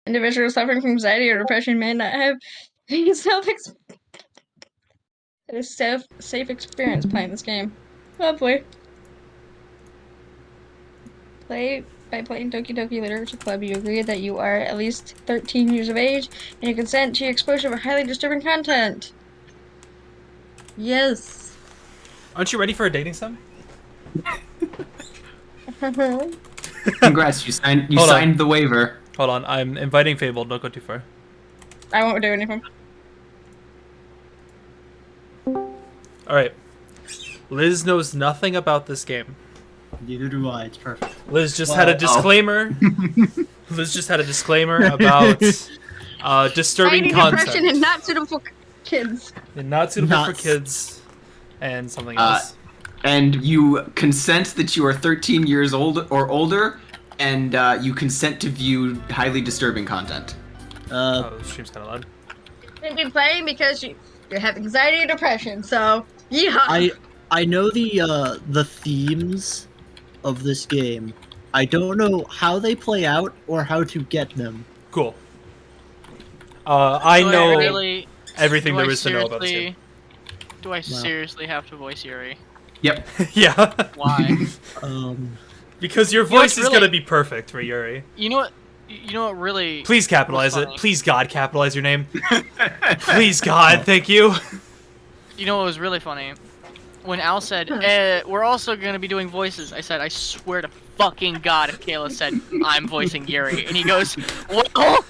Individuals suffering from anxiety or depression may not have a safe experience playing this game. Oh boy. By playing Doki Doki Literature Club, you agree that you are at least 13 years of age and you consent to your exposure of highly disturbing content. Yes. Aren't you ready for a dating sim? Congrats, you signed the waiver. Hold on, I'm inviting Fabled. Don't go too far. I won't do anything. Alright. Liz knows nothing about this game. Neither do I. It's perfect. Liz just had a disclaimer. Liz just had a disclaimer about disturbing content. Depression and not suitable for kids. And not suitable for kids. And something else. And you consent that you are 13 years old or older, and you consent to view highly disturbing content. Oh, the stream's kind of loud. You shouldn't be playing because you have anxiety and depression, so yeah. I know the themes of this game. I don't know how they play out or how to get them. Cool. I know everything there is to know about this game. Do I seriously have to voice Yuri? Yep. Yeah. Why? Because your voice is gonna be perfect for Yuri. You know what? You know what really... Please capitalize it. Please, God, capitalize your name. Please, God, thank you. You know what was really funny? When Al said, we're also going to be doing voices, I said, I swear to fucking God if Kayla said, I'm voicing Yuri. And he goes, well,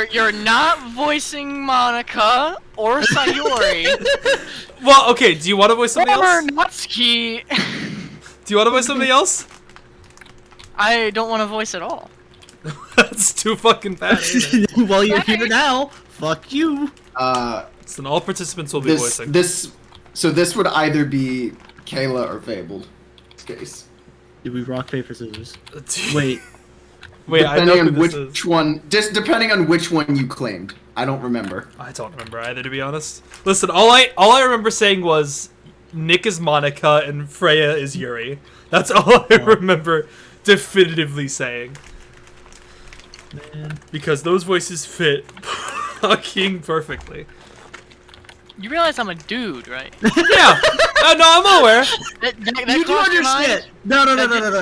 you're not voicing Monika or Sayori. Well, okay, do you want to voice something else? Or Natsuki. Do you want to voice something else? I don't want to voice at all. That's too fucking bad. Well, you're here now. Fuck you. So all participants will be voicing. So this would either be Kayla or Fabled. In this case. Did we rock paper scissors? Wait. Depending on which one, just depending on which one you claimed. I don't remember. I don't remember either, to be honest. Listen, all I remember saying was Nick is Monika and Freya is Yuri. That's all I remember definitively saying. Man. Because those voices fit fucking perfectly. You realize I'm a dude, right? Yeah. No, I'm aware. You do understand. No.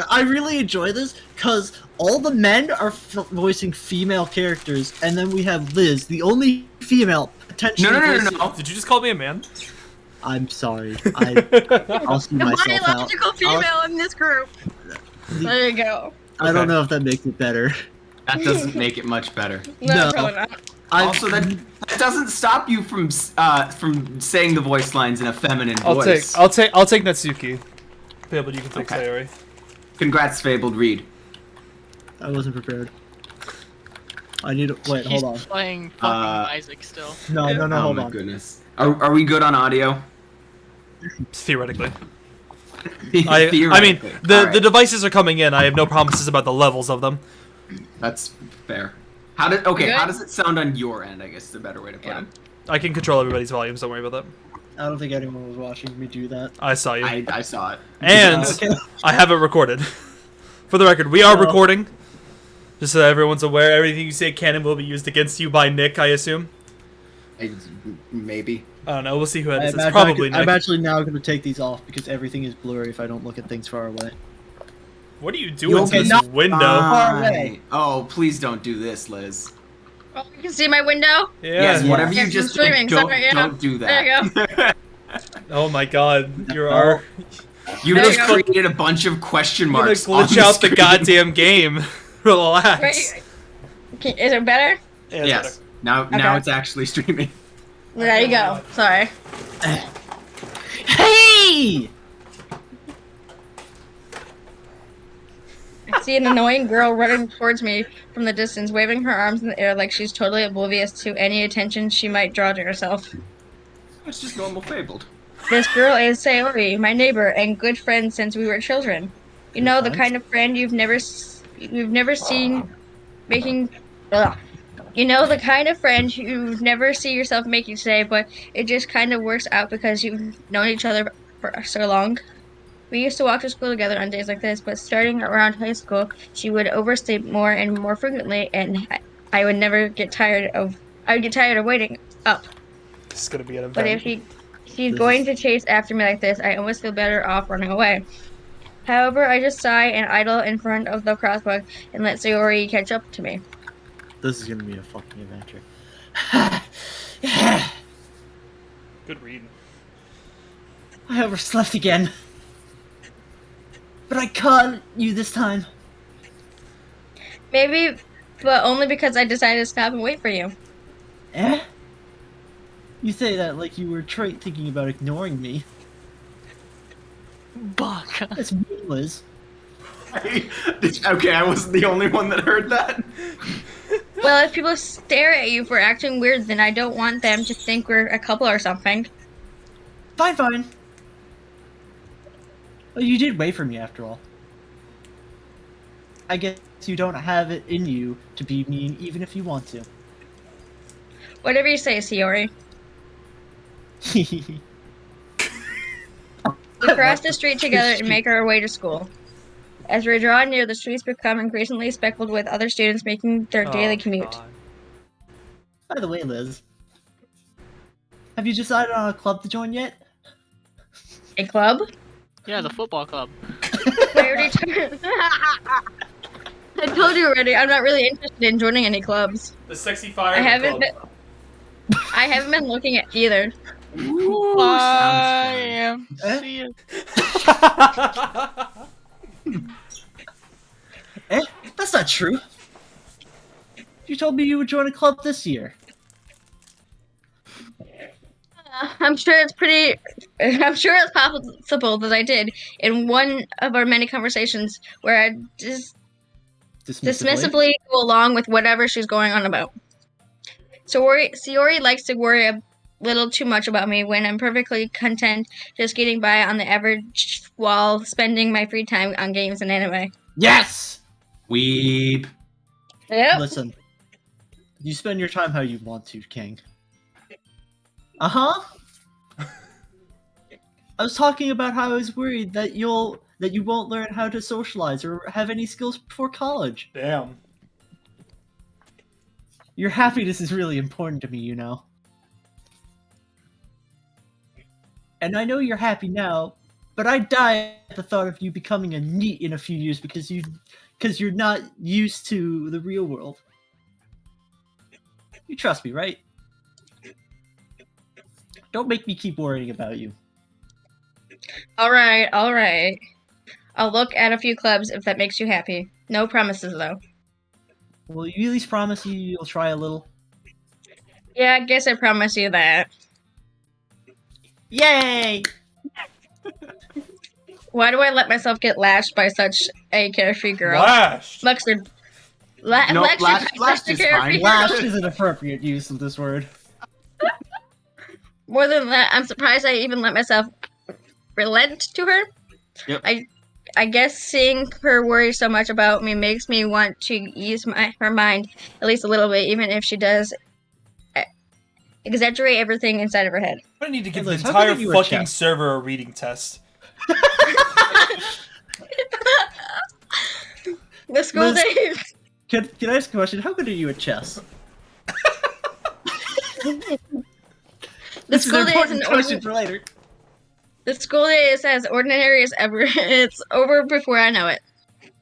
I really enjoy this because all the men are voicing female characters, and then we have Liz, the only female potentially. No. Did you just call me a man? I'm sorry. I'll see myself out. The biological female in this group. There you go. I don't know if that makes it better. That doesn't make it much better. No, probably not. Also, that doesn't stop you from saying the voice lines in a feminine voice. I'll take Natsuki. Fabled, you can take Sayori. Congrats, Fabled. Read. I wasn't prepared. I need to wait. Hold on. He's playing fucking Isaac still. No, hold on. Oh my goodness. Are we good on audio? Theoretically. I mean, the devices are coming in. I have no promises about the levels of them. That's fair. How does it sound on your end? I guess is a better way to put it. I can control everybody's volumes. Don't worry about that. I don't think anyone was watching me do that. I saw you. I saw it. And I have it recorded. For the record, we are recording. Just so that everyone's aware, everything you say canon will be used against you by Nick, I assume. Maybe. I don't know. We'll see who edits. It's probably Nick. I'm actually now going to take these off because everything is blurry if I don't look at things far away. What are you doing to this window? Oh, please don't do this, Liz. Oh, you can see my window? Yeah. Yes, whatever you just did, don't do that. There you go. Oh my god, you just created a bunch of question marks. You're gonna glitch out the goddamn game. Relax. Wait, is it better? Yeah, yes. Better. Now it's actually streaming. There you go. Sorry. Hey! I see an annoying girl running towards me from the distance, waving her arms in the air like she's totally oblivious to any attention she might draw to herself. It's just normal Fabled. This girl is Sayori, my neighbor and good friend since we were children. You know, the kind of friend you've never seen making. You know, the kind of friend you've never see yourself making today, but it just kind of works out because you've known each other for so long. We used to walk to school together on days like this, but starting around high school, she would oversleep more and more frequently, and I would never get tired of. I would get tired of waiting up. This is gonna be an But if event. she's This going is- to chase after me like this, I almost feel better off running away. However, I just sigh and idle in front of the crosswalk and let Sayori catch up to me. This is gonna be a fucking adventure. Good read. I overslept again. But I caught you this time. Maybe, but only because I decided to stop and wait for you. Eh? You say that like you were thinking about ignoring me. Baka. That's me, Liz. Okay, I wasn't the only one that heard that. Well, if people stare at you for acting weird, then I don't want them to think we're a couple or something. Fine, fine. Well, you did wait for me after all. I guess you don't have it in you to be mean even if you want to. Whatever you say, Sayori. We cross the street together and make our way to school. As we draw near, the streets become increasingly speckled with other students making their daily commute. God. By the way, Liz, have you decided on a club to join yet? A club? Yeah, the football club. I already I told you already, I'm not really interested in joining any clubs. The sexy fire. I haven't Club. I haven't been looking at either. Ooh, I sounds fun. am. See ya. Eh? That's not true. You told me you would join a club this year. I'm sure it's possible that I did in one of our many conversations where I just dismissively go along with whatever she's going on about. Sayori likes to worry a little too much about me when I'm perfectly content just getting by on the average while spending my free time on games and anime. Yes! Weeb. Yep. Listen, you spend your time how you want to, King. Uh-huh. I was talking about how I was worried that you won't learn how to socialize or have any skills before college. Damn. Your happiness is really important to me, you know. And I know you're happy now, but I'd die at the thought of you becoming a NEET in a few years because you're not used to the real world. You trust me, right? Don't make me keep worrying about you. Alright. I'll look at a few clubs if that makes you happy. No promises, though. Will you at least promise you'll try a little? Yeah, I guess I promise you that. Yay! Why do I let myself get lashed by such a carefree girl? Lashed. Lectured. No, Lectured by lashed such a is carefree fine. girl. Lashed is an appropriate use of this word. More than that, I'm surprised I even let myself relent to her. Yep. I guess seeing her worry so much about me makes me want to ease her mind at least a little bit, even if she does exaggerate everything inside of her head. I need to give Hey, the Liz, how good entire are you at fucking chess? server a reading test. The school Liz- days. Can I ask a question? How good are you at chess? The This is school an days important and question for later. The school day is as ordinary as ever. It's over before I know it.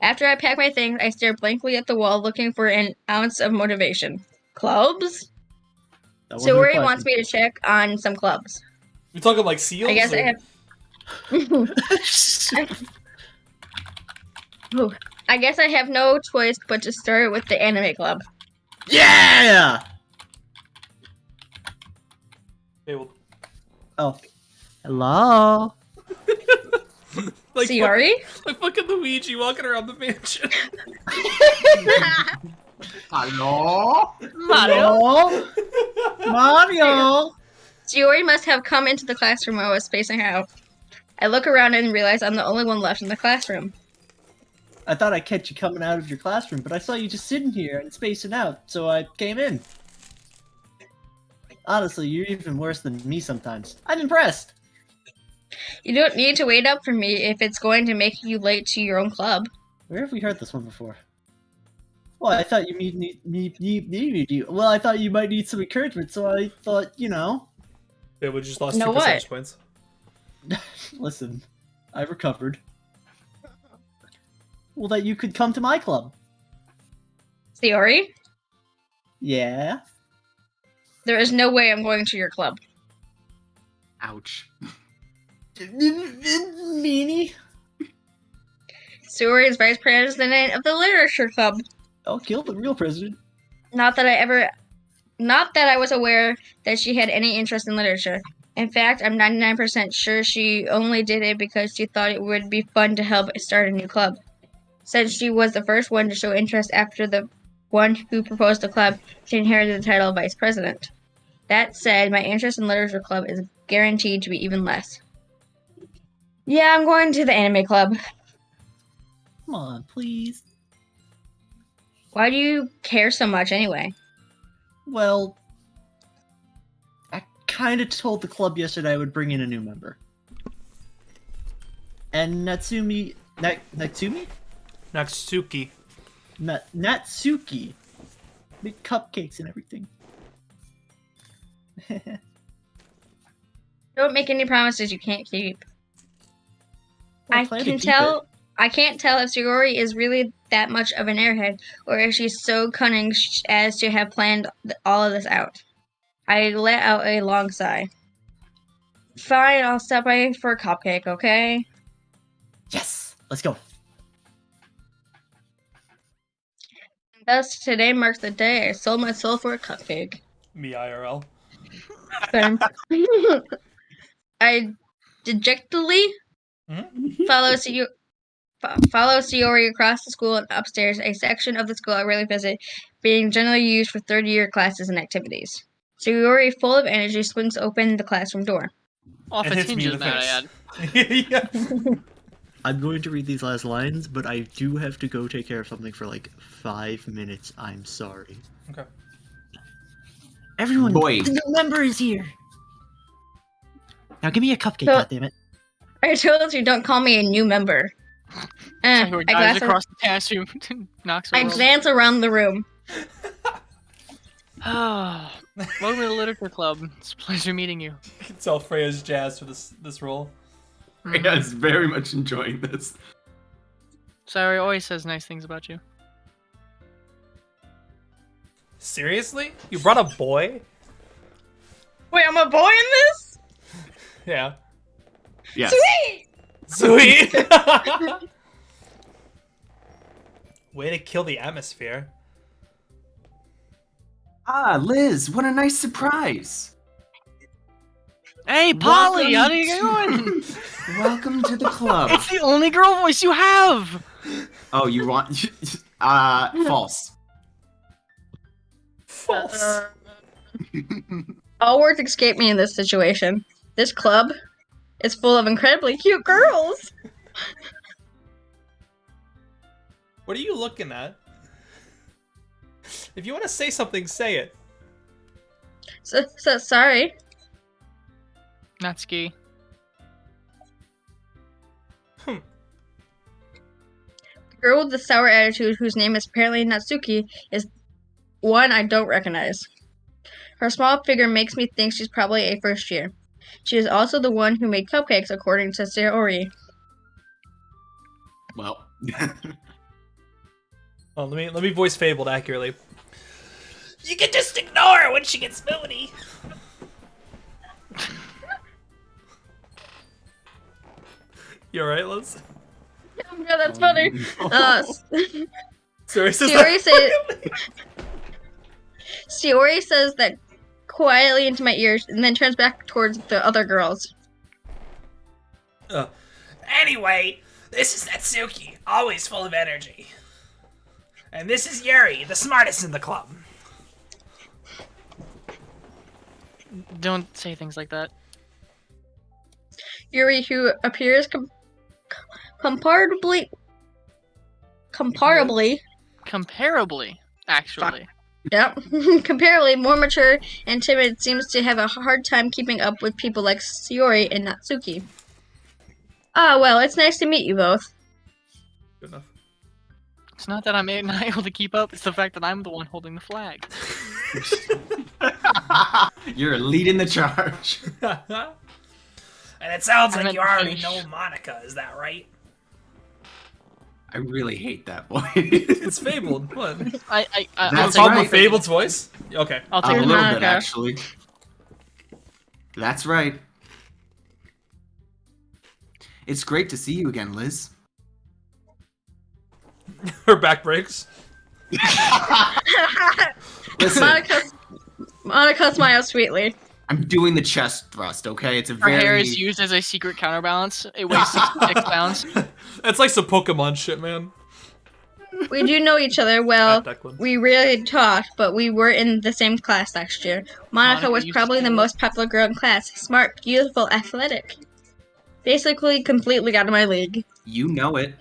After I pack my things, I stare blankly at the wall, looking for an ounce of motivation. Clubs? That wasn't a Sayori question. wants me to check on some clubs. You talking like seals? I guess or... I have. Ooh, I guess I have no choice but to start with the anime club. Yeah! Hey, well, Oh. Hello? like Sayori? like fucking Luigi walking around the mansion. Hello? Hello? Mario? Sayori must have come into the classroom while I was spacing out. I look around and realize I'm the only one left in the classroom. I thought I'd catch you coming out of your classroom, but I saw you just sitting here and spacing out, so I came in. Honestly, you're even worse than me sometimes. I'm impressed. You don't need to wait up for me if it's going to make you late to your own club. Where have we heard this one before? Well, I thought you need you. Well, I thought you might need some encouragement, so I thought, Yeah, we just lost You 2 know percentage what? points. listen, I recovered. Well, that you could come to my club. Sayori, Yeah. there is no way I'm going to your club. Ouch. Meanie. Sayori is vice president of the literature club. I'll kill the real president. Not that I was aware that she had any interest in literature. In fact, I'm 99% sure she only did it because she thought it would be fun to help start a new club. Since she was the first one to show interest after the one who proposed the club, she inherited the title of vice president. That said, my interest in literature club is guaranteed to be even less. Yeah, I'm going to the anime club. Come on, please. Why do you care so much anyway? Well, I kind of told the club yesterday I would bring in a new member. And Natsuki? Natsuki. Natsuki. Make cupcakes and everything. Don't make any promises you can't keep. Well, I plan to can keep tell. it. I can't tell if Sayori is really that much of an airhead, or if she's so cunning as to have planned all of this out. I let out a long sigh. Fine, I'll stop by for a cupcake, okay? Yes! Let's go. Thus, today marks the day I sold my soul for a cupcake. Me IRL. But I dejectedly follow Sayori across the school and upstairs, a section of the school I rarely visit, being generally used for third-year classes and activities. Sayori, full of energy, swings open the classroom door. Off And its hits me in hinges, the might I face. add. Yeah. I'm going to read these last lines, but I do have to go take care of something for like 5 minutes. I'm sorry. Okay. Everyone, Boy. the new member is here. Now give me a cupcake, So- goddammit. I told you, don't call me a new member. Sayori I dives glance, across the classroom, knocks I over. glance around the room. Ah, welcome to the literature club. It's a pleasure meeting you. You can tell Freya's jazzed for this role. Yeah, is very much enjoying this. Sayori always says nice things about you. Seriously? You brought a boy? Wait, I'm a boy in this? Yeah. Yes. Sweet! Sweet. Way to kill the atmosphere. Ah, Liz, what a nice surprise. Hey, Polly, how Welcome are you going? Welcome to the club. It's the only girl voice you have. Oh, you want... false. False. All words escape me in this situation. This club is full of incredibly cute girls. What are you looking at? If you want to say something, say it. So sorry. Natsuki. The girl with the sour attitude, whose name is apparently Natsuki, is one I don't recognize. Her small figure makes me think she's probably a first year. She is also the one who made cupcakes, according to Sayori. Well. Oh, let me voice Fabled accurately. You can just ignore her when she gets moody. You alright, Liz? Yeah, that's funny. Sorry, Sayori says that quietly into my ears and then turns back towards the other girls. Anyway, this is Natsuki, always full of energy. And this is Yuri, the smartest in the club. Don't say things like that. Yuri, who appears comparably, actually. yep, comparably more mature and timid, seems to have a hard time keeping up with people like Sayori and Natsuki. Ah, well, it's nice to meet you both. Good enough. It's not that I'm not able to keep up. It's the fact that I'm the one holding the flag. You're leading the charge. And it sounds I'm like you at the already finish. know Monika, is that right? I really hate that voice. It's Fabled. What? That's It's called right. Fabled's voice? Okay. I'll A take little it. bit, actually. That's right. It's great to see you again, Liz. Her back breaks. Listen, Monica smiles sweetly. I'm doing the chest thrust, okay? It's a Her very... hair is used as a secret counterbalance. It weighs 66 pounds. That's like some Pokemon shit, man. We do know each other well. Not Declan. We rarely talked, but we were in the same class last year. Monica Monika was used probably to the be- most popular girl in class. Smart, beautiful, athletic. Basically, completely out of my league. You know it.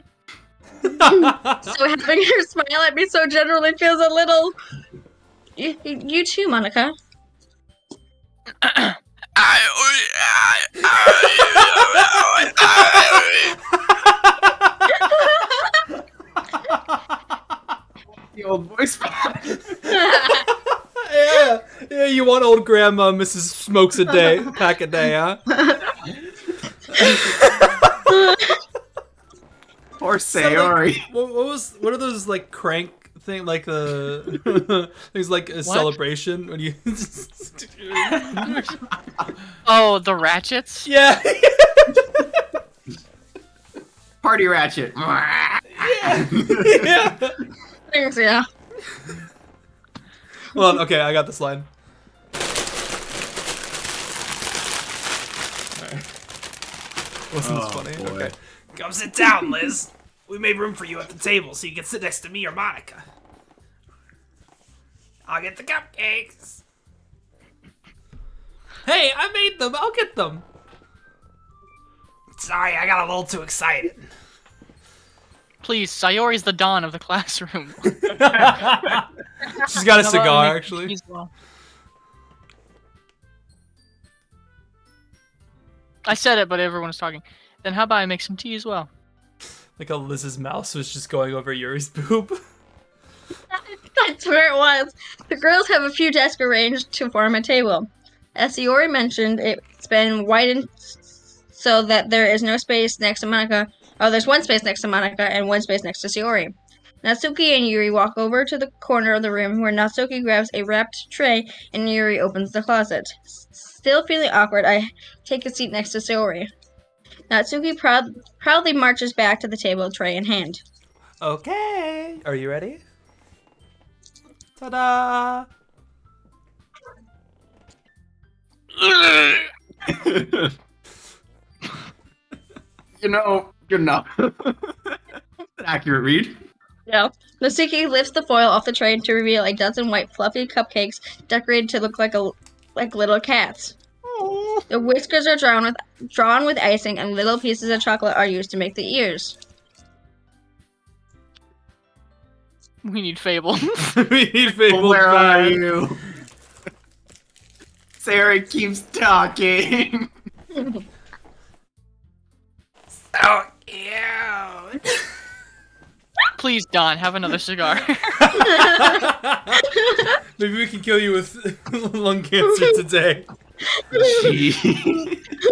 So having her smile at me so generally feels a little... You too, Monica. The old voice box. Yeah, you want old grandma Mrs. Smokes a day, pack a day, huh? Or Sayori. What are those, like, crank thing, like, things like a celebration when you... Oh, the ratchets? Yeah. Party Ratchet. Yeah. Thanks, yeah. Hold on, okay, I got this line. Alright. Wasn't this funny? boy. Okay. Come sit down, Liz. We made room for you at the table so you can sit next to me or Monika. I'll get the cupcakes. Hey, I made them. I'll get them. Sorry, I got a little too excited. Please, Sayori's the dawn of the classroom. She's got a How about I cigar, make actually. tea as well? I said it, but everyone was talking. Then how about I make some tea as well? Like how Liz's mouse was just going over Yuri's boob. That's where it was. The girls have a few desks arranged to form a table. As Yuri mentioned, it's been widened so that there is no space next to Monika. Oh, there's one space next to Monika and one space next to Sayori. Natsuki and Yuri walk over to the corner of the room where Natsuki grabs a wrapped tray and Yuri opens the closet. Still feeling awkward, I take a seat next to Sayori. Natsuki proudly marches back to the table, tray in hand. Okay. Are you ready? Ta-da! You know, good enough. An accurate read. Yeah. Natsuki lifts the foil off the tray to reveal a dozen white fluffy cupcakes decorated to look like little cats. The whiskers are drawn with icing, and little pieces of chocolate are used to make the ears. We need Fable. We need Fabled Where are back. you? Sayori keeps talking. Oh, ew. Please, Don, have another cigar. Maybe we can kill you with lung cancer today. Gee.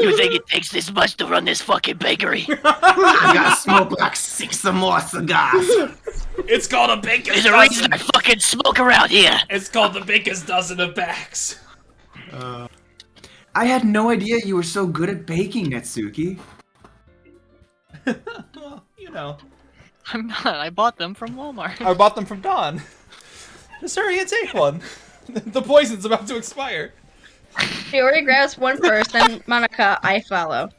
You think it takes this much to run this fucking bakery? I gotta smoke like 6 more cigars. It's called a baker's There's a reason I fucking smoke around here. It's called the baker's dozen of backs. I had no idea you were so good at baking, Natsuki. Well, you know. I'm not. I bought them from Walmart. I bought them from Dawn. Just hurry and take one. The poison's about to expire. Yuri grabs one first, then Monika, I follow.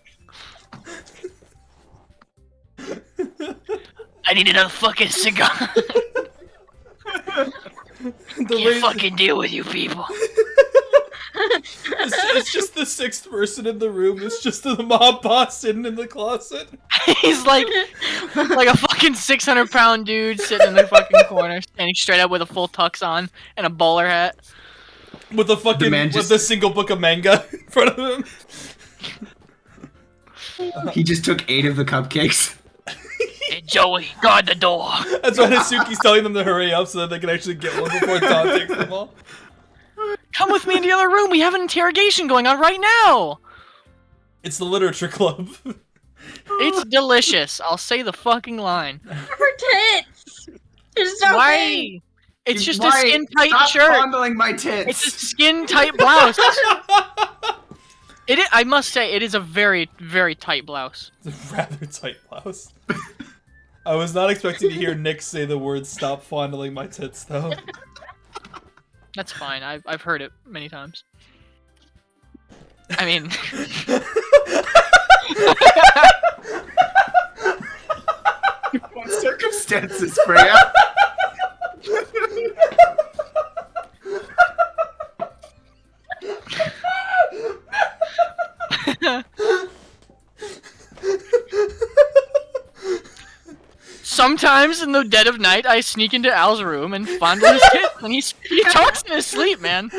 I need another fucking cigar. The Can't lady- fucking deal with you people. it's just the sixth person in the room. It's just the mob boss sitting in the closet. He's like a fucking 600-pound dude sitting in the fucking corner, standing straight up with a full tux on and a bowler hat. With a fucking man with just- a single book of manga in front of him. He just took 8 of the cupcakes. Hey, Joey, guard the door. That's why Natsuki's telling them to hurry up so that they can actually get one before Don takes them all. Come with me in the other room. We have an interrogation going on right now. It's the literature club. It's delicious. I'll say the fucking line. Her tits. There's no Why? It's just a Why? skin tight Stop shirt. fondling my tits. It's a skin tight blouse. I must say, it is a very, very tight blouse. It's a rather tight blouse. I was not expecting to hear Nick say the words "stop fondling my tits," though. That's fine. I've heard it many times. I mean, What circumstances, Freya? sometimes in the dead of night, I sneak into Al's room and fondle his tits, and he talks in his sleep, man.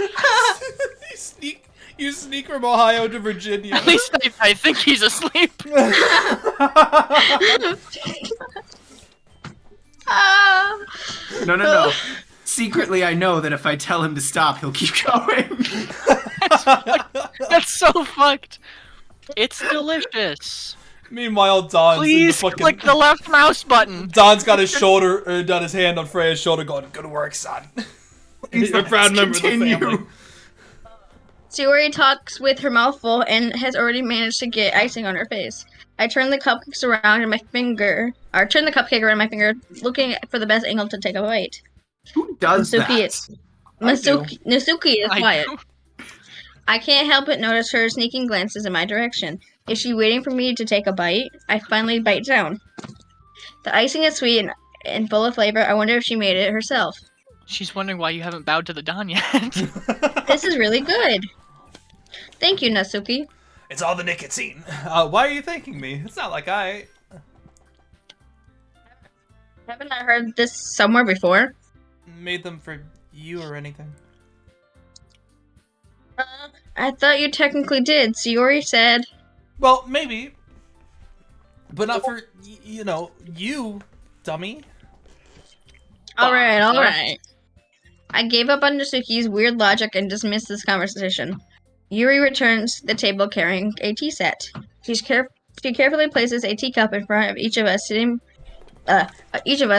You sneak from Ohio to Virginia. At least I think he's asleep. No. Secretly, I know that if I tell him to stop, he'll keep going. That's so fucked. It's delicious. Meanwhile, Don's Please in the fucking... click the left mouse button. Don's got his done his hand on Freya's shoulder, going, "Good work, son." He's a proud member of the family. Sayori talks with her mouth full and has already managed to get icing on her face. I turn the cupcakes around in my finger, looking for the best angle to take a bite. Who does that? Natsuki is I quiet. do. I can't help but notice her sneaking glances in my direction. Is she waiting for me to take a bite? I finally bite down. The icing is sweet and full of flavor. I wonder if she made it herself. She's wondering why you haven't bowed to the Don yet. This is really good. Thank you, Natsuki. It's all the nicotine. Why are you thanking me? It's not like I... Haven't I heard this somewhere before? made them for you or anything. I thought you technically did. Sayori said... Well, maybe. But not for, you, dummy. Alright. I gave up on Natsuki's weird logic and dismissed this conversation. Yuri returns to the table carrying a tea set. She carefully places a teacup in front of each of us,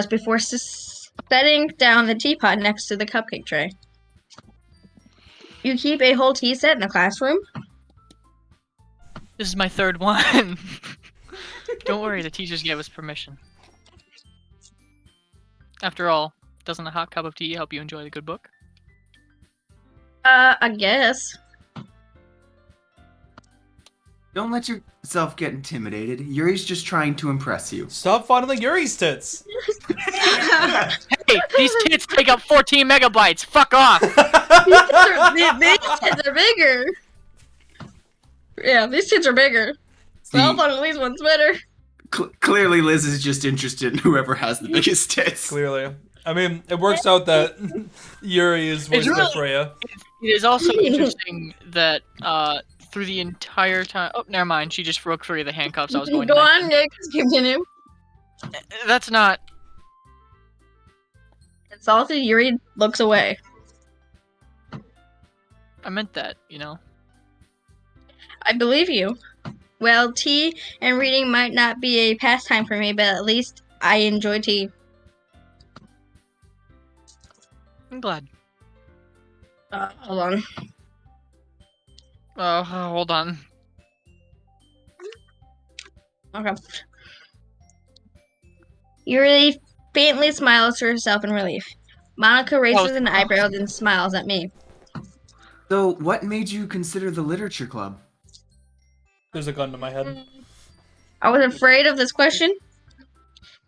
before setting down the teapot next to the cupcake tray. You keep a whole tea set in the classroom? This is my third one. Don't worry, the teachers gave us permission. After all, doesn't a hot cup of tea help you enjoy the good book? I guess. Don't let yourself get intimidated. Yuri's just trying to impress you. Stop fondling Yuri's tits. Hey, these tits take up 14 megabytes. Fuck off. These tits are bigger. Yeah, these tits are bigger. So I'll fondle these ones better. Clearly, Liz is just interested in whoever has the biggest tits. Clearly. I mean, it works out that Yuri is voiced by Freya. It is also interesting that through the entire time... Oh, never mind. She just broke free of the handcuffs I was going to Go on, Nick. Continue. That's not... Exalted Yuri looks away. I meant that, I believe you. Well, tea and reading might not be a pastime for me, but at least I enjoy tea. I'm glad. Hold on. Hold on. Okay. Yuri faintly smiles to herself in relief. Monika raises an eyebrow, then smiles at me. So, what made you consider the literature club? There's a gun to my head. I was afraid of this question.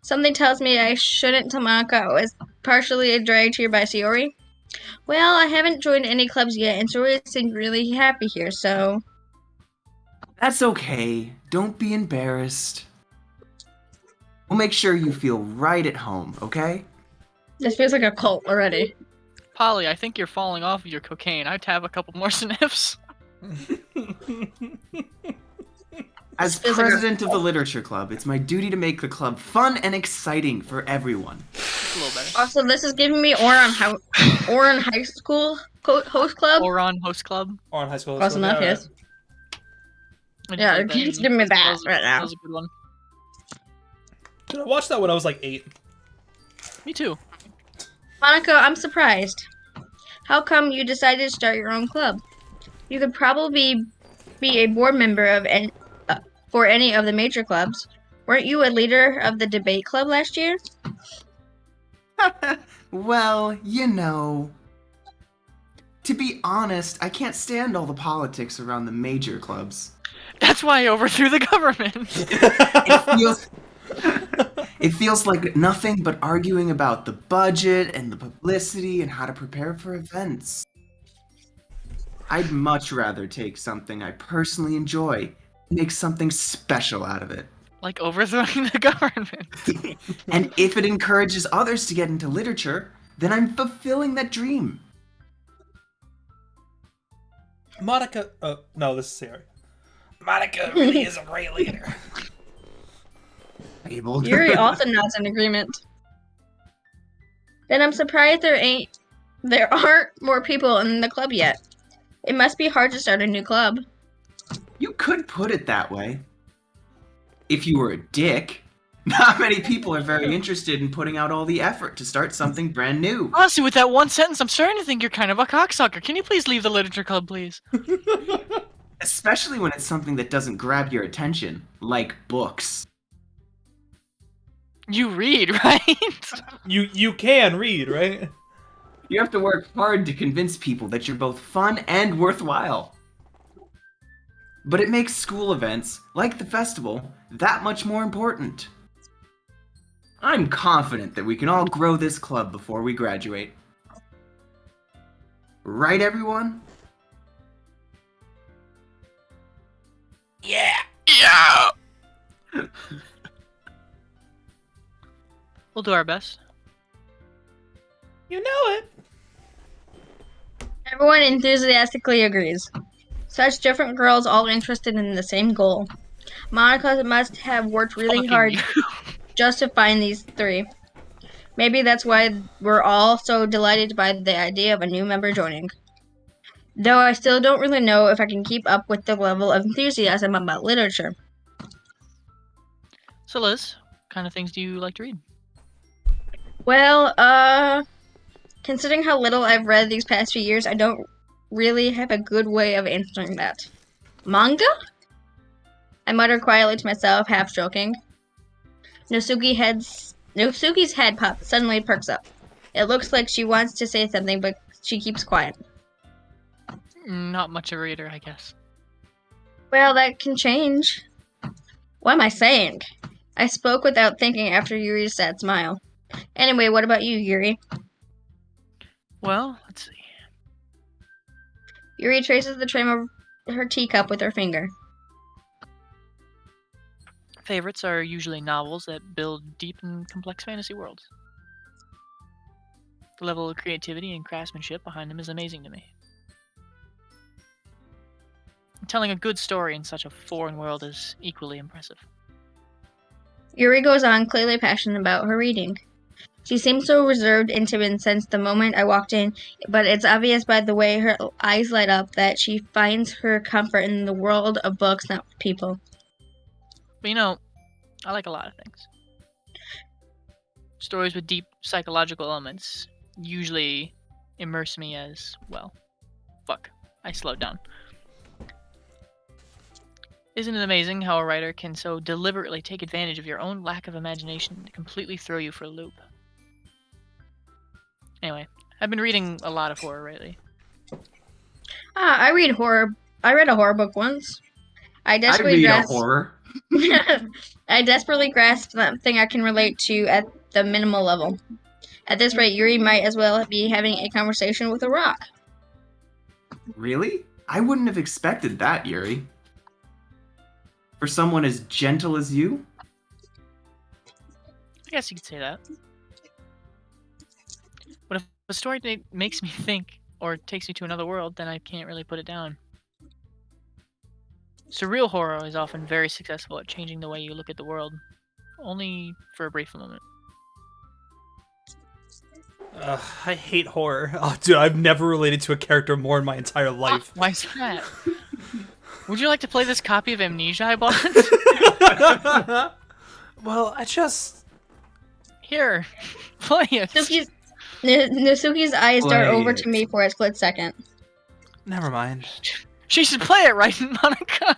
Something tells me I shouldn't tell Monika I was partially dragged here by Sayori. Well, I haven't joined any clubs yet, and Sayori seemed really happy here, so... That's okay. Don't be embarrassed. We'll make sure you feel right at home, okay? This feels like a cult already. Polly, I think you're falling off of your cocaine. I'd have a couple more sniffs. As feels like president of the literature club, it's my duty to make the club fun and exciting for everyone. It's a little better. also this is giving me Oran High School Host Club. Oron Host Club. Or on high school. Close enough, Yeah, yes. I did Yeah, like that. it's giving me that right That now. was a good one. Dude, I watched that when I was like 8. Me too. Monica, I'm surprised. How come you decided to start your own club? You could probably be a board member of for any of the major clubs. Weren't you a leader of the debate club last year? Well, you know. To be honest, I can't stand all the politics around the major clubs. That's why I overthrew the government. It feels like nothing but arguing about the budget and the publicity and how to prepare for events. I'd much rather take something I personally enjoy and make something special out of it. Like overthrowing the government. And if it encourages others to get into literature, then I'm fulfilling that dream. Monica. No, this is Sayori. Monica really is a great leader. Fabled. Yuri also nods in agreement. Then I'm surprised there aren't more people in the club yet. It must be hard to start a new club. You could put it that way. If you were a dick, not many people are very interested in putting out all the effort to start something brand new. Honestly, with that one sentence, I'm starting to think you're kind of a cocksucker. Can you please leave the literature club, please? Especially when it's something that doesn't grab your attention, like books. You read, right? You can read, right? You have to work hard to convince people that you're both fun and worthwhile. But it makes school events, like the festival, that much more important. I'm confident that we can all grow this club before we graduate. Right, everyone? Yeah. Yeah. We'll do our best. You know it. Everyone enthusiastically agrees. Such different girls all interested in the same goal. Monica must have worked really Fucking hard you. just to find these three. Maybe that's why we're all so delighted by the idea of a new member joining. Though I still don't really know if I can keep up with the level of enthusiasm about literature. So, Liz, what kind of things do you like to read? Well, considering how little I've read these past few years, I don't really have a good way of answering that. Manga? I muttered quietly to myself, half joking. Natsuki's head suddenly perks up. It looks like she wants to say something, but she keeps quiet. Not much of a reader, I guess. Well, that can change. What am I saying? I spoke without thinking after Yuri's sad smile. Anyway, what about you, Yuri? Well, let's see. Yuri traces the trim of her teacup with her finger. Favorites are usually novels that build deep and complex fantasy worlds. The level of creativity and craftsmanship behind them is amazing to me. Telling a good story in such a foreign world is equally impressive. Yuri goes on, clearly passionate about her reading. She seems so reserved and timid since the moment I walked in, but it's obvious by the way her eyes light up that she finds her comfort in the world of books, not people. But you know, I like a lot of things. Stories with deep psychological elements usually immerse me as, well, fuck, I slowed down. Isn't it amazing how a writer can so deliberately take advantage of your own lack of imagination to completely throw you for a loop? Anyway, I've been reading a lot of horror lately. I read horror. I read a horror book once. I I desperately read a grasped. horror. I desperately grasped something I can relate to at the minimal level. At this rate, Yuri might as well be having a conversation with a rock. Really? I wouldn't have expected that, Yuri. For someone as gentle as you? I guess you could say that. But if a story makes me think or takes me to another world, then I can't really put it down. Surreal horror is often very successful at changing the way you look at the world, only for a brief moment. I hate horror. Oh, dude, I've never related to a character more in my entire life. Why is that? Would you like to play this copy of Amnesia I bought? Well, I just... Here, play it. Natsuki's eyes dart Play over it. to me for a split second. Never mind. She should play it, right, Monika?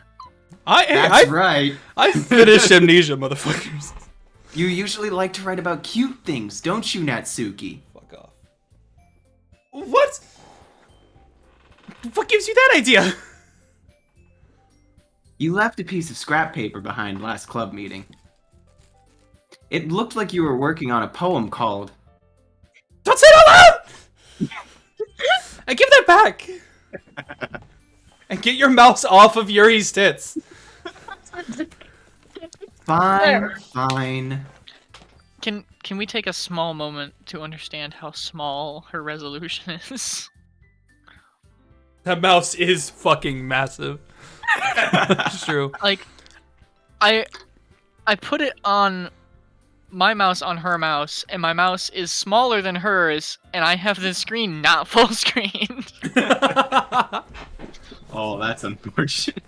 That's right. I finished Amnesia, motherfuckers. You usually like to write about cute things, don't you, Natsuki? Fuck off. What? What gives you that idea? You left a piece of scrap paper behind last club meeting. It looked like you were working on a poem called... Don't say it out loud! I give that back. And get your mouse off of Yuri's tits. Fine. Can we take a small moment to understand how small her resolution is? That mouse is fucking massive. It's true. Like, I put it on my mouse on her mouse, and my mouse is smaller than hers, and I have the screen not full screen. Oh, that's unfortunate.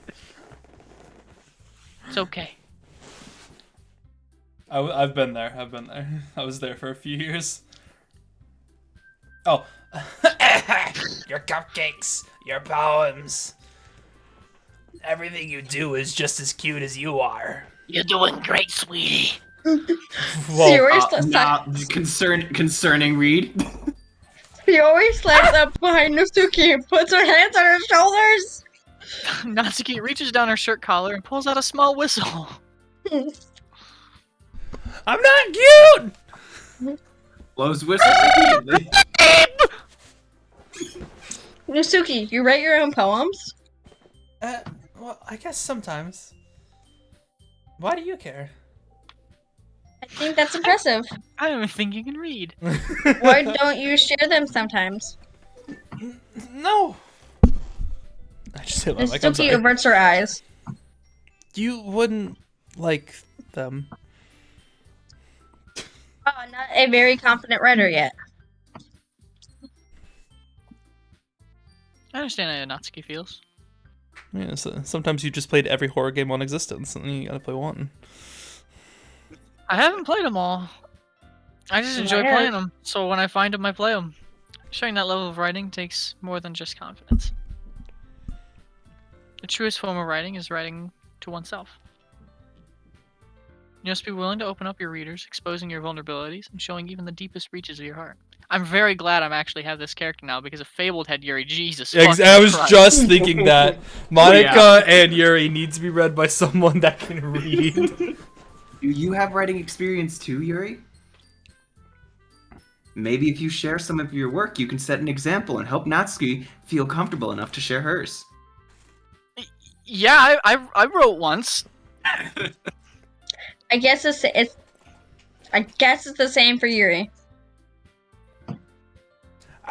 It's okay. I've been there. I was there for a few years. Oh. Your cupcakes, your poems. Everything you do is just as cute as you are. You're doing great, sweetie. Concerning read. Sayori slaps up behind Natsuki and puts her hands on her shoulders. Natsuki reaches down her shirt collar and pulls out a small whistle. I'm not cute! Blows whistles repeatedly. Natsuki, you write your own poems? Well, I guess sometimes. Why do you care? I think that's impressive. I don't even think you can read. Why don't you share them sometimes? No. I just hit my mic. I'm Natsuki sorry. averts her eyes. You wouldn't like them. Oh, not a very confident writer yet. I understand how Natsuki feels. Yeah, so sometimes you just played every horror game on existence, and then you gotta play one. I haven't played them all. I just enjoy playing them, so when I find them, I play them. Showing that level of writing takes more than just confidence. The truest form of writing is writing to oneself. You must be willing to open up your readers, exposing your vulnerabilities, and showing even the deepest reaches of your heart. I'm very glad I'm actually have this character now, because if Fabled had Yuri, Jesus fucking I was Christ. just thinking that. Monika and Yuri need to be read by someone that can read. Do you have writing experience too, Yuri? Maybe if you share some of your work, you can set an example and help Natsuki feel comfortable enough to share hers. Yeah, I wrote once. I guess it's the same for Yuri.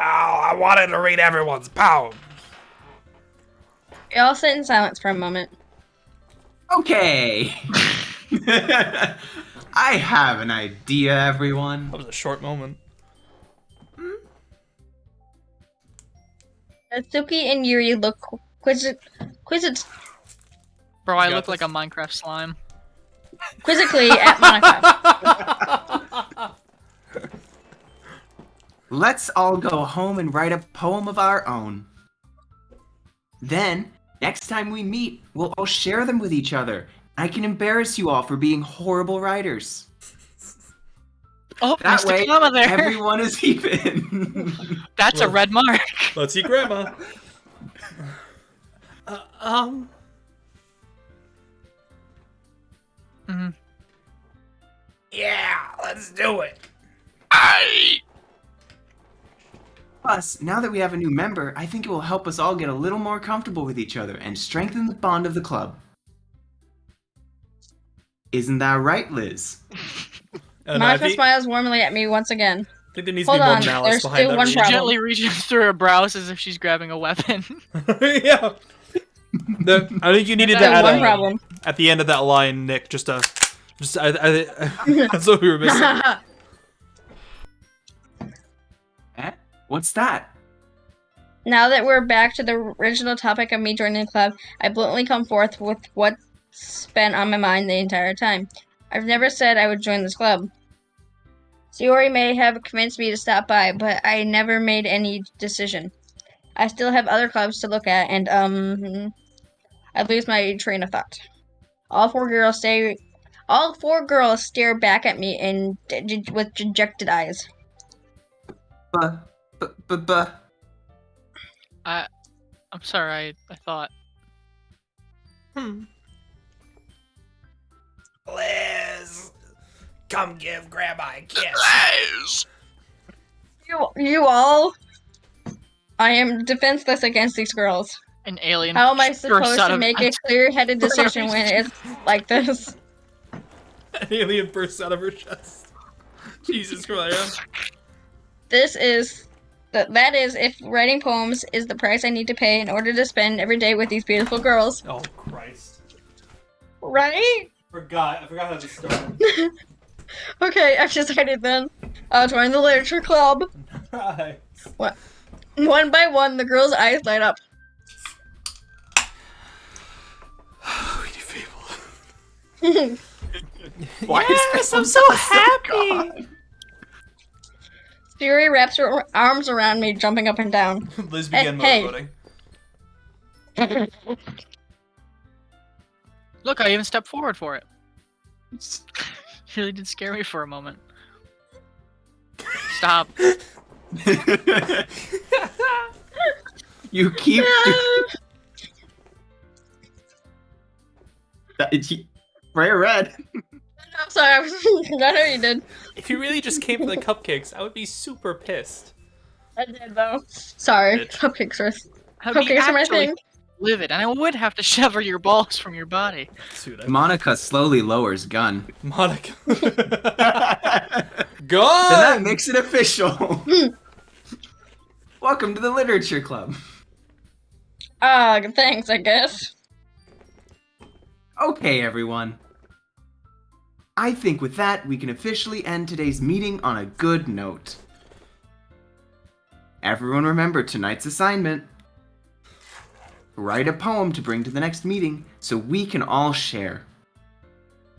Oh, I wanted to read everyone's poem. We all sit in silence for a moment. Okay. I have an idea, everyone. That was a short moment. Natsuki and Yuri look Bro, I You got look like this. a Minecraft slime. quizzically at Monika. Let's all go home and write a poem of our own. Then, next time we meet, we'll all share them with each other. I can embarrass you all for being horrible writers. Oh, That Mr. way, Comma there. everyone is even. That's a red mark. Let's see, Grandma. Mm-hmm. Yeah, let's do it. Plus, now that we have a new member, I think it will help us all get a little more comfortable with each other and strengthen the bond of the club. Isn't that right, Liz? And I Monika think smiles warmly at me once again. there needs to Hold be more on, malice there's behind still that one read. problem. Gently reaches through her brows as if she's grabbing a weapon. Yeah. I think you needed to That add one problem. at the end of that line, Nick. That's what we were missing. Eh? What's that? Now that we're back to the original topic of me joining the club, I bluntly come forth with what's been on my mind the entire time. I've never said I would join this club. Sayori may have convinced me to stop by, but I never made any decision. I still have other clubs to look at, and I lose my train of thought. All four girls stare back at me with dejected eyes. Buh. I'm sorry. I thought. Liz, come give Grandma a kiss. You all. I am defenseless against these girls. An alien. How am I bursts supposed out to of- make a clear-headed decision when it's like this? An alien bursts out of her chest. Jesus Christ. That is if writing poems is the price I need to pay in order to spend every day with these beautiful girls. Oh Christ. Right? I forgot how this started. Okay, I've decided then. I'll join the literature club. Right. One by one, the girls' eyes light up. We need Fabled. Why Yes, I'm so happy. Fury wraps her arms around me, jumping up and down. Liz began Hey. motorboating. Look, I even stepped forward for it. Really did scare me for a moment. Stop. You keep. Freya red. I'm sorry, I know you did. If you really just came for the cupcakes, I would be super pissed. I did though. Sorry, Bitch. cupcakes are I'd be cupcakes are my actually thing. livid, and I would have to sever your balls from your body. Dude, Monika slowly lowers gun. Monica. Then Gone! that makes it official. Welcome to the literature club. Thanks, I guess. Okay, everyone. I think with that, we can officially end today's meeting on a good note. Everyone remember tonight's assignment. Write a poem to bring to the next meeting so we can all share.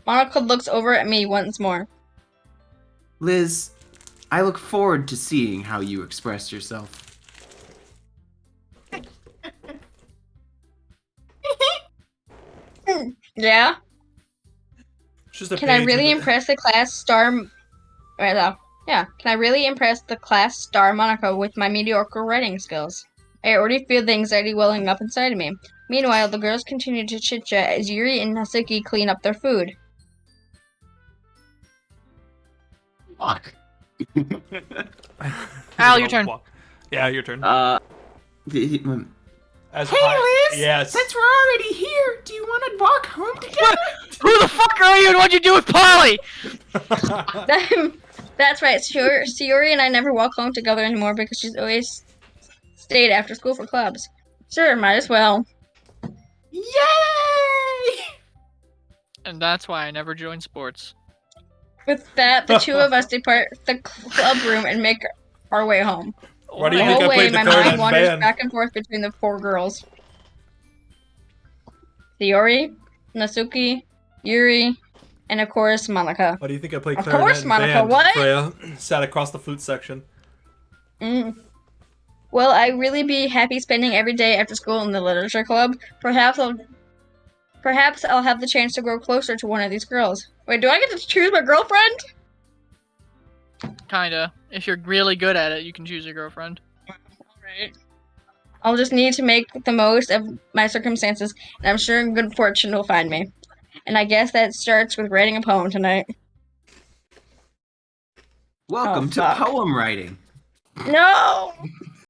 Monica looks over at me once more. Liz, I look forward to seeing how you express yourself. Yeah? Just a Can I page really of it. impress the class star? Yeah. Can I really impress the class star Monica with my mediocre writing skills? I already feel the anxiety welling up inside of me. Meanwhile, the girls continue to chit-chat as Yuri and Natsuki clean up their food. Fuck. Al, your turn. Yeah, your turn. As Hey, high- Liz! Yes. Since we're already here, do you want to walk home together? Who the fuck are you, and what'd you do with Polly? That's right. Sayori and I never walk home together anymore because she's always stayed after school for clubs. Sure, might as well. Yay! And that's why I never joined sports. With that, the two of us depart the club room and make our way home. Why do you The think whole I way, played the my card mind in wanders band? back and forth between the four girls. Sayori, Natsuki, Yuri, and of course, Monika. Why do you think I played Of clarinet course, in Monica, band? what? Freya sat across the flute section. Will I really be happy spending every day after school in the literature club? Perhaps I'll have the chance to grow closer to one of these girls. Wait, do I get to choose my girlfriend? Kinda. If you're really good at it, you can choose your girlfriend. Alright. I'll just need to make the most of my circumstances, and I'm sure good fortune will find me. And I guess that starts with writing a poem tonight. Welcome to fuck. poem writing. No!